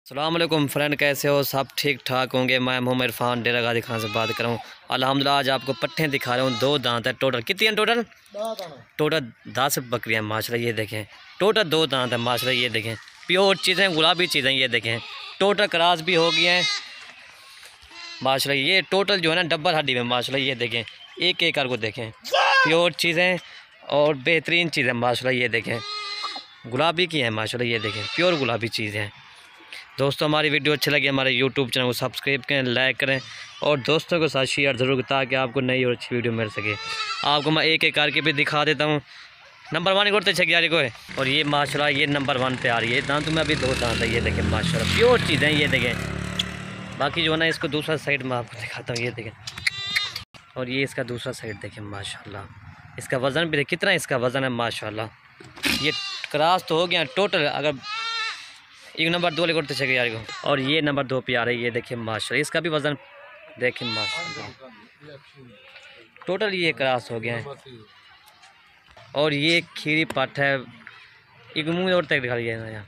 अस्सलाम वालेकुम फ्रेंड, कैसे हो? सब ठीक ठाक होंगे। मैं मोहम्मद इरफान डेरा गाजी खान से बात कर रहा हूँ। अल्हम्दुलिल्लाह आज आपको पट्ठे दिखा रहा हूँ। 2 दांत है टोटल। कितनी हैं टोटल? टोटल 10 बकरियाँ माशाल्लाह। ये देखें टोटल 2 दांत है माशाल्लाह। ये देखें प्योर चीज़ें, गुलाबी चीज़ें। ये देखें टोटल क्रॉस भी हो गई हैं माशाल्लाह। ये टोटल जो है ना डबल हड्डी में माशाल्लाह। ये देखें एक एक को देखें, प्योर चीज़ें और बेहतरीन चीज़ें माशाल्लाह। ये देखें गुलाबी की हैं माशाल्लाह। ये देखें प्योर गुलाबी चीज़ें हैं। दोस्तों हमारी वीडियो अच्छी लगी हमारे यूट्यूब चैनल को सब्सक्राइब करें, लाइक करें और दोस्तों के साथ शेयर ज़रूर करें ताकि आपको नई और अच्छी वीडियो मिल सके। आपको मैं एक एक करके भी दिखा देता हूँ। नंबर 1 करते छगियारी को है। और ये माशाल्लाह ये नंबर 1 पे आ रही है। दांत में अभी 2 दांत है। ये देखें माशाल्लाह प्योर चीज़ें। ये देखें बाकी जो है ना इसको दूसरा साइड में आपको दिखाता हूँ। ये देखें और ये इसका दूसरा साइड देखें माशाल्लाह। इसका वज़न भी देखें कितना इसका वज़न है माशाल्लाह। ये क्रॉस तो हो गया टोटल। अगर एक नंबर 2 लेकर चले यार को। और ये नंबर 2 पे आ रही है। ये देखिए माशाल्लाह इसका भी वज़न देखें माशाल्लाह। टोटल ये क्रॉस हो गया है। और ये खीरी पट है। एक मुँह और तक दिखा दिया ना यार।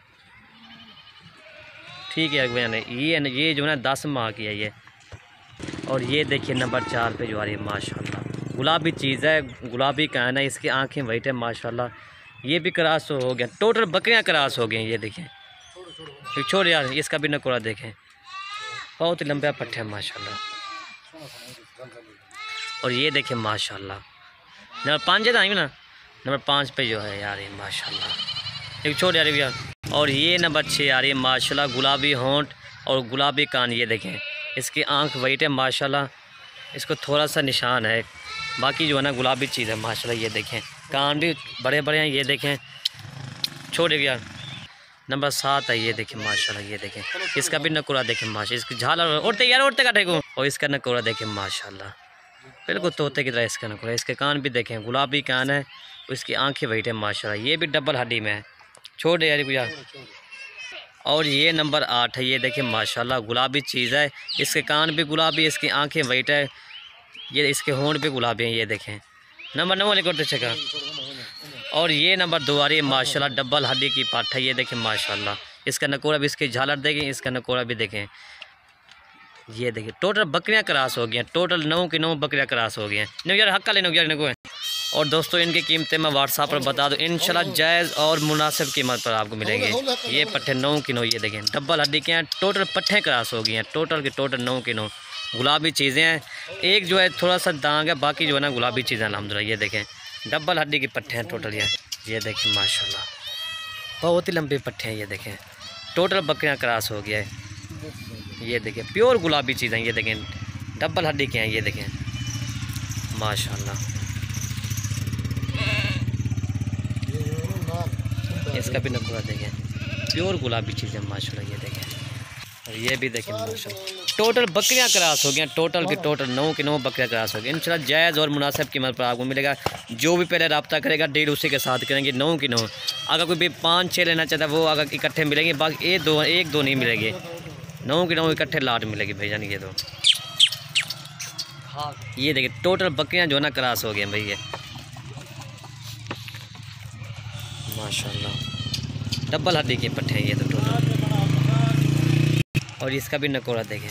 ठीक है भैया ये जो है ना 10 माह की है ये। और ये देखिए नंबर 4 पे जो आ रही है माशाल्लाह। गुलाबी चीज़ है, गुलाबी कान है। इसकी आँखें वाइट है माशाल्लाह। ये भी क्रॉस हो गया। टोटल बकरियाँ क्रॉस हो गई। ये देखें छोड़ यार इसका भी नकोड़ा देखें बहुत ही लंबा पट्टा है माशाल्लाह। और ये देखें माशाल्लाह नंबर 5 है ना, नंबर 5 पे जो है यार ये माशाल्लाह। एक छोड़ यार भैया। और ये नंबर 6 आ रही है माशाल्लाह। गुलाबी होंठ और गुलाबी कान। ये देखें इसकी आंख वाइट है माशाल्लाह। इसको थोड़ा सा निशान है, बाकी जो है ना गुलाबी चीज़ है माशाल्लाह। ये देखें कान भी बड़े बड़े हैं। ये देखें छोड़ यार नंबर 7 है। ये देखें माशाल्लाह। ये देखें इसका भी नकोड़ा देखें माशाल्लाह। इसकी झालर उड़ते यार उड़ते काटे को। और इसका नकोड़ा देखें माशाल्लाह बिल्कुल तोते की तरह इसका नकोड़ा। इसके कान भी देखें गुलाबी कान है। इसकी आंखें वाइट है माशाल्लाह। ये भी डबल हड्डी में है। छोड़ यार भैया। और ये नंबर 8 है। ये देखें माशाल्लाह गुलाबी चीज़ है। इसके कान भी गुलाबी, इसकी आंखें वाइट है। ये इसके होंठ भी गुलाबी हैं। ये देखें नंबर 9 लेकर तो चेका। और ये नंबर 2 आ रही है माशाल्लाह। डबल हड्डी की पाठ है। ये देखें माशाल्लाह। इसका नकोड़ा भी, इसकी झालर देखें, इसका नकोड़ा भी देखें। ये देखिए टोटल बकरियां क्रॉस हो गई हैं। टोटल 9 की 9 बकरियां क्रॉस हो गई हैं। नो यार हक्का लेने यार इनको। और दोस्तों इनकी कीमतें मैं व्हाट्सएप पर बता दूँ इंशाल्लाह जायज़ और मुनासिब कीमत पर आपको मिलेंगे। ये पट्ठे 9 की 9। ये देखें डबल हड्डी के हैं। टोटल पट्ठे क्रॉस हो गई हैं। टोटल के टोटल 9 की 9 गुलाबी चीज़ें हैं। एक जो है थोड़ा सा दाग है, बाकी जो है ना गुलाबी चीज़ें अल्हम्दुलिल्लाह। ये देखें डबल हड्डी के पट्ठे हैं टोटल। ये देखें माशाल्लाह बहुत ही लंबे पट्ठे हैं। ये देखें टोटल बकरियां क्रॉस हो गया है। ये देखें प्योर गुलाबी चीज़ें। ये देखें डबल हड्डी के हैं। ये देखें माशाल्लाह। इसका भी नकोड़ा देखें प्योर गुलाबी चीज़ें माशाल्लाह। ये देखें और ये भी देखें माशाल्लाह। टोटल बकरियां क्रॉस हो गई हैं। टोटल की टोटल 9 की 9 बकरियां क्रॉस हो गई। इंशाल्लाह जायज़ और मुनासिब कीमत पर आपको मिलेगा। जो भी पहले रब्ता करेगा डील उसी के साथ करेंगे। 9 की 9। अगर कोई भी 5-6 लेना चाहता है वो अगर इकट्ठे मिलेंगे, बाकी 1-2 नहीं मिलेंगे। 9 की 9 इकट्ठे लाट मिलेगी भैया। ये तो ये देखिए टोटल बकरियां जो है ना क्रॉस हो गई हैं भैया माशाल्लाह। डबल हड्डी के पट्टे हैं ये तो टोटल। और इसका भी नकोड़ा देखें।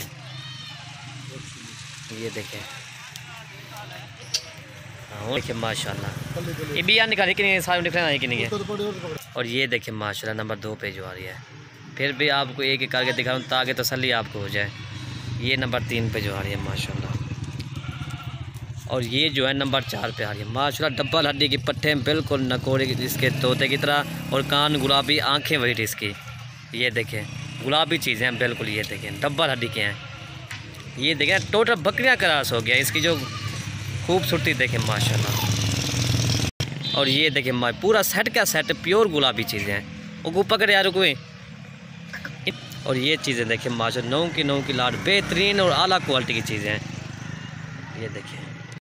ये देखें हाँ देखिए माशाल्लाह। ये भी यार निकाले कि नहीं, सारे निकलना है कि नहीं है। और ये देखें माशाल्लाह नंबर 2 पे जो आ रही है। फिर भी आपको एक एक करके दिखा रहा हूँ ताकि तसल्ली आपको हो जाए। ये नंबर 3 पे जो आ रही है माशाल्लाह। और ये जो है नंबर 4 पे आ रही है माशाल्लाह। डबल हड्डी की पट्टे बिल्कुल नकोड़े इसके तोते की तरह। और कान गुलाबी, आँखें वाइट इसकी। ये देखें गुलाबी चीज़ें हैं बिल्कुल। ये देखें डबल हड्डी के हैं। ये देखें टोटल बकरियां क्रॉस हो गया। इसकी जो खूबसूरती देखें माशाल्लाह। और ये देखें पूरा सेट का सेट प्योर गुलाबी चीज़ें हैं। वो पकड़ यार कोई। और ये चीज़ें देखें माशाल्लाह 9 की 9 की लाट बेहतरीन और आला क्वालिटी की चीज़ें हैं। ये देखें